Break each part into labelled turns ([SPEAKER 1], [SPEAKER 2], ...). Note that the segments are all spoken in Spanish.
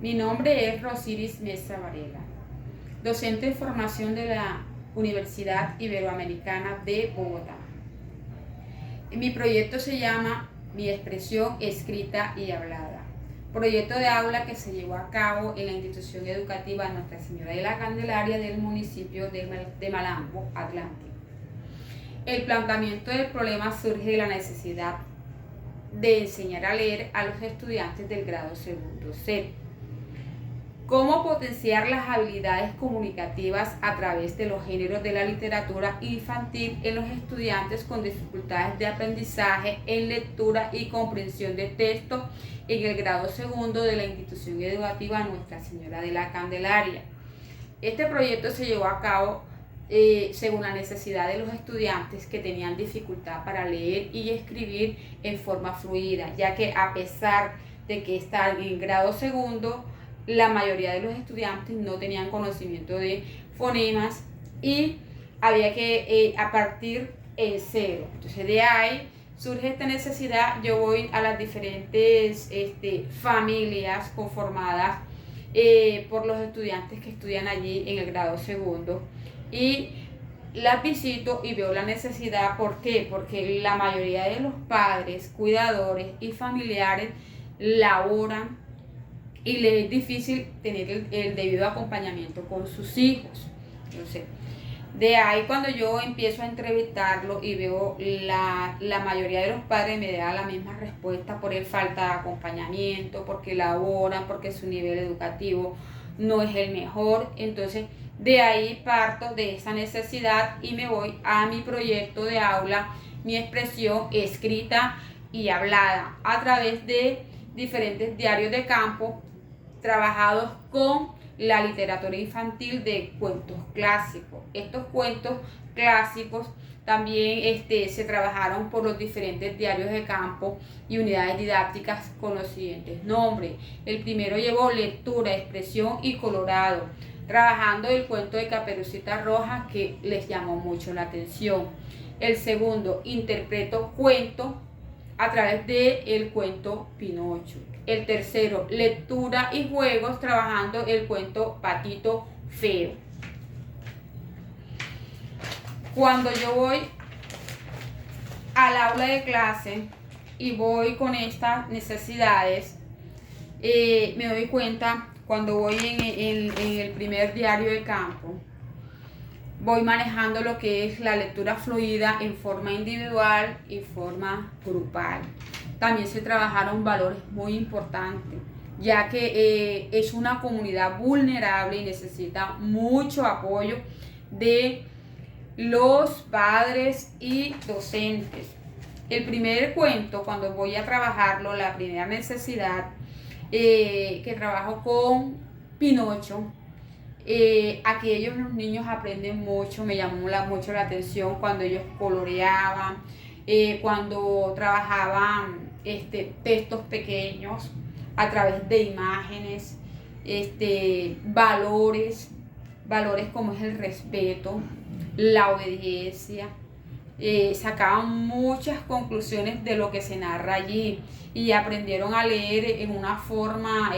[SPEAKER 1] Mi nombre es Rosiris Mesa Varela, docente de formación de la Universidad Iberoamericana de Bogotá. Mi proyecto se llama Mi expresión escrita y hablada, proyecto de aula que se llevó a cabo en la institución educativa Nuestra Señora de la Candelaria del municipio de Malambo, Atlántico. El planteamiento del problema surge de la necesidad de enseñar a leer a los estudiantes del grado segundo C. Cómo potenciar las habilidades comunicativas a través de los géneros de la literatura infantil en los estudiantes con dificultades de aprendizaje en lectura y comprensión de texto en el grado segundo de la institución educativa Nuestra Señora de la Candelaria. Este proyecto se llevó a cabo según la necesidad de los estudiantes que tenían dificultad para leer y escribir en forma fluida, ya que a pesar de que están en grado segundo, la mayoría de los estudiantes no tenían conocimiento de fonemas y había que a partir en cero. Entonces de ahí surge esta necesidad. Yo voy a las diferentes familias conformadas por los estudiantes que estudian allí en el grado segundo y las visito y veo la necesidad. ¿Por qué? Porque la mayoría de los padres, cuidadores y familiares laboran y les es difícil tener el debido acompañamiento con sus hijos. Entonces, de ahí cuando yo empiezo a entrevistarlo y veo la mayoría de los padres me da la misma respuesta por el falta de acompañamiento, porque laboran, porque su nivel educativo no es el mejor. Entonces, de ahí parto de esa necesidad y me voy a mi proyecto de aula, mi expresión escrita y hablada, a través de diferentes diarios de campo trabajados con la literatura infantil de cuentos clásicos. Estos cuentos clásicos también se trabajaron por los diferentes diarios de campo y unidades didácticas con los siguientes nombres. El primero llevó lectura, expresión y colorado, trabajando el cuento de Caperucita Roja, que les llamó mucho la atención. El segundo, interpreto cuento a través del cuento Pinocho. El tercero, lectura y juegos, trabajando el cuento Patito Feo. Cuando yo voy al aula de clase y voy con estas necesidades, me doy cuenta cuando voy en el primer diario de campo, voy manejando lo que es la lectura fluida en forma individual y forma grupal. También se trabajaron valores muy importantes, ya que es una comunidad vulnerable y necesita mucho apoyo de los padres y docentes. El primer cuento, cuando voy a trabajarlo, la primera necesidad que trabajo con Pinocho, aquellos los niños aprenden mucho. Me llamó mucho la atención cuando ellos coloreaban, cuando trabajaban textos pequeños a través de imágenes, valores como es el respeto, la obediencia. Sacaban muchas conclusiones de lo que se narra allí y aprendieron a leer en una forma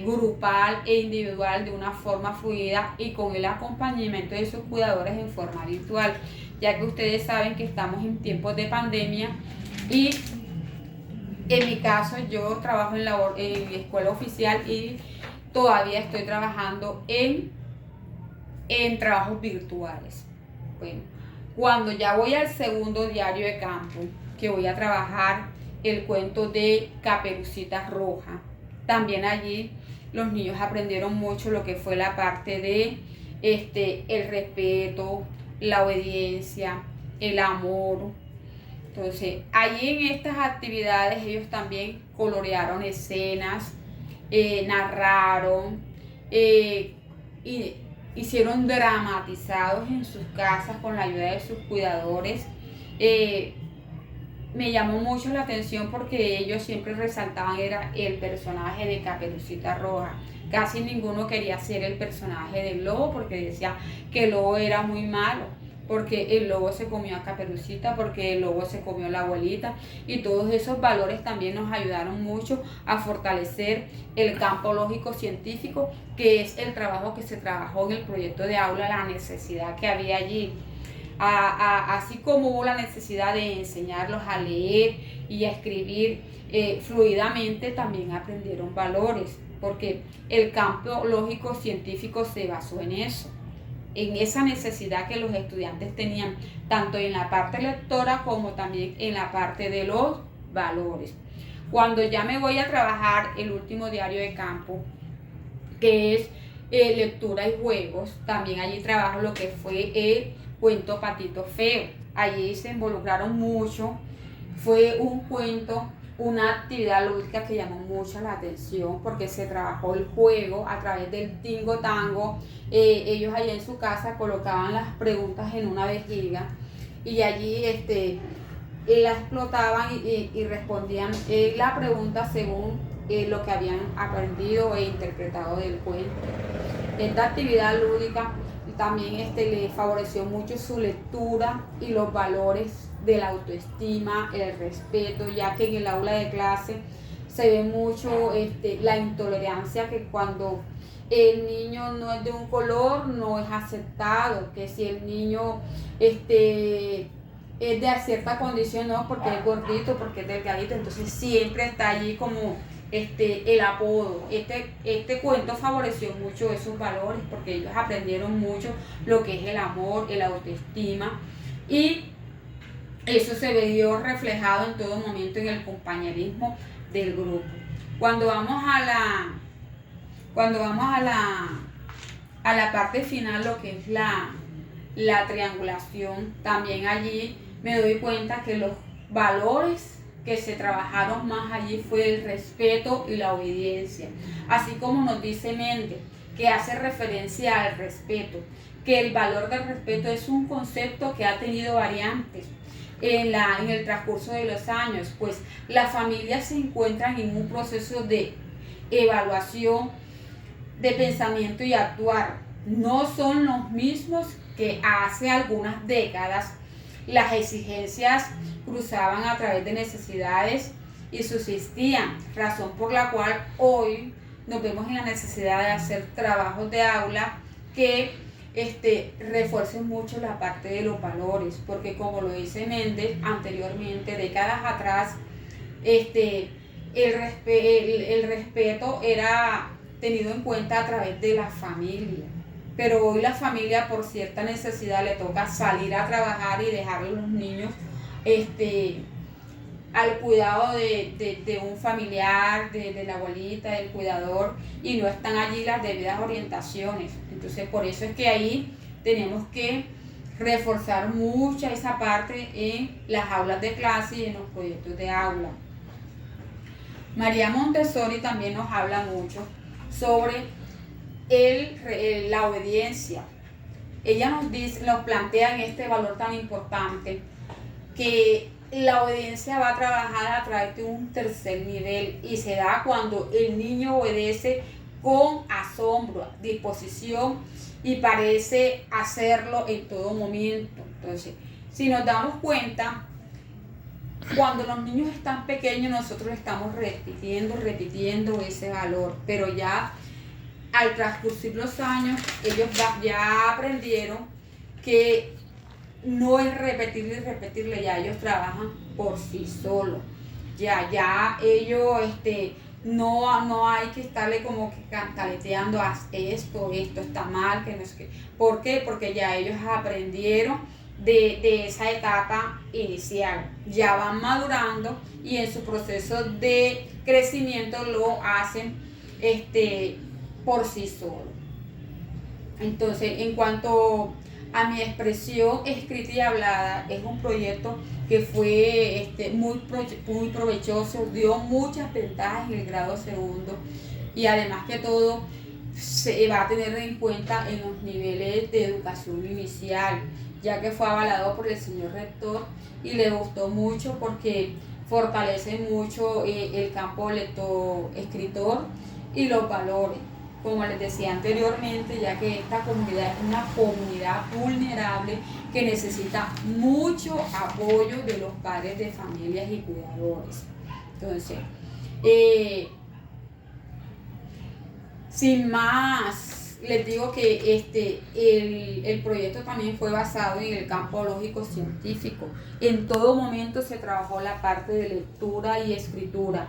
[SPEAKER 1] grupal e individual, de una forma fluida y con el acompañamiento de sus cuidadores en forma virtual, ya que ustedes saben que estamos en tiempos de pandemia y en mi caso yo trabajo en escuela oficial y todavía estoy trabajando en trabajos virtuales. Bueno, cuando ya voy al segundo diario de campo, que voy a trabajar el cuento de Caperucita Roja, también allí los niños aprendieron mucho lo que fue la parte de el respeto, la obediencia, el amor. Entonces, allí en estas actividades ellos también colorearon escenas, narraron, y hicieron dramatizados en sus casas con la ayuda de sus cuidadores. Me llamó mucho la atención porque ellos siempre resaltaban era el personaje de Caperucita Roja. Casi ninguno quería ser el personaje del lobo porque decía que el lobo era muy malo. porque el lobo se comió a Caperucita, porque el lobo se comió a la abuelita, y todos esos valores también nos ayudaron mucho a fortalecer el campo lógico científico, que es el trabajo que se trabajó en el proyecto de aula, la necesidad que había allí. Así como hubo la necesidad de enseñarlos a leer y a escribir fluidamente, también aprendieron valores, porque el campo lógico científico se basó en eso, en esa necesidad que los estudiantes tenían, tanto en la parte lectora como también en la parte de los valores. Cuando ya me voy a trabajar el último diario de campo, que es lectura y juegos, también allí trabajo lo que fue el cuento Patito Feo. Allí se involucraron mucho, fue un cuento, una actividad lúdica que llamó mucho la atención porque se trabajó el juego a través del tingo tango. Ellos allá en su casa colocaban las preguntas en una vejiga y allí la explotaban y respondían la pregunta según lo que habían aprendido e interpretado del cuento. Esta actividad lúdica también le favoreció mucho su lectura y los valores de la autoestima, el respeto, ya que en el aula de clase se ve mucho la intolerancia, que cuando el niño no es de un color no es aceptado, que si el niño es de cierta condición, no, porque es gordito, porque es delgadito, entonces siempre está allí como el apodo. Este cuento favoreció mucho esos valores porque ellos aprendieron mucho lo que es el amor, el autoestima, y eso se vio reflejado en todo momento en el compañerismo del grupo. Cuando vamos a la parte final, lo que es la triangulación, también allí me doy cuenta que los valores que se trabajaron más allí fue el respeto y la obediencia. Así como nos dice Méndez, que hace referencia al respeto, que el valor del respeto es un concepto que ha tenido variantes en el transcurso de los años, pues las familias se encuentran en un proceso de evaluación de pensamiento y actuar. No son los mismos que hace algunas décadas. Las exigencias cruzaban a través de necesidades y subsistían, razón por la cual hoy nos vemos en la necesidad de hacer trabajos de aula que refuercen mucho la parte de los valores, porque como lo dice Méndez anteriormente, décadas atrás, el respeto era tenido en cuenta a través de la familia, pero hoy la familia por cierta necesidad le toca salir a trabajar y dejar a los niños al cuidado de un familiar, de la abuelita, del cuidador, y no están allí las debidas orientaciones. Entonces por eso es que ahí tenemos que reforzar mucho esa parte en las aulas de clase y en los proyectos de aula. María Montessori también nos habla mucho sobre la obediencia. Ella nos plantea en este valor tan importante que la obediencia va a trabajar a través de un tercer nivel y se da cuando el niño obedece con asombro, disposición y parece hacerlo en todo momento. Entonces, si nos damos cuenta, cuando los niños están pequeños nosotros estamos repitiendo ese valor, pero ya al transcurrir los años ellos ya aprendieron que no es repetirle, ya ellos trabajan por sí solos. Ya ellos no hay que estarle como que cantaleteando, haz esto está mal, que no sé qué. ¿Por qué? Porque ya ellos aprendieron de esa etapa inicial. Ya van madurando y en su proceso de crecimiento lo hacen por sí solos. Entonces, en cuanto a mi expresión escrita y hablada, es un proyecto que fue muy provechoso, dio muchas ventajas en el grado segundo y además que todo se va a tener en cuenta en los niveles de educación inicial, ya que fue avalado por el señor rector y le gustó mucho porque fortalece mucho el campo lector-escritor y los valores. como les decía anteriormente, ya que esta comunidad es una comunidad vulnerable que necesita mucho apoyo de los padres de familias y cuidadores. Entonces, sin más, les digo que el proyecto también fue basado en el campo lógico-científico. En todo momento se trabajó la parte de lectura y escritura.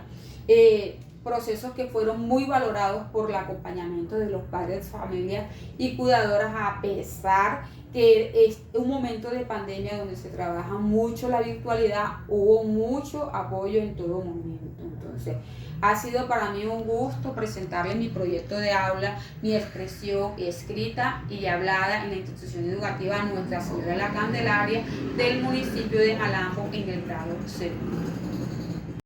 [SPEAKER 1] Procesos que fueron muy valorados por el acompañamiento de los padres, familias y cuidadoras, a pesar que es un momento de pandemia donde se trabaja mucho la virtualidad, hubo mucho apoyo en todo momento. Entonces, ha sido para mí un gusto presentarles mi proyecto de aula, mi expresión escrita y hablada en la institución educativa Nuestra Señora de la Candelaria del municipio de Malambo en el grado 0.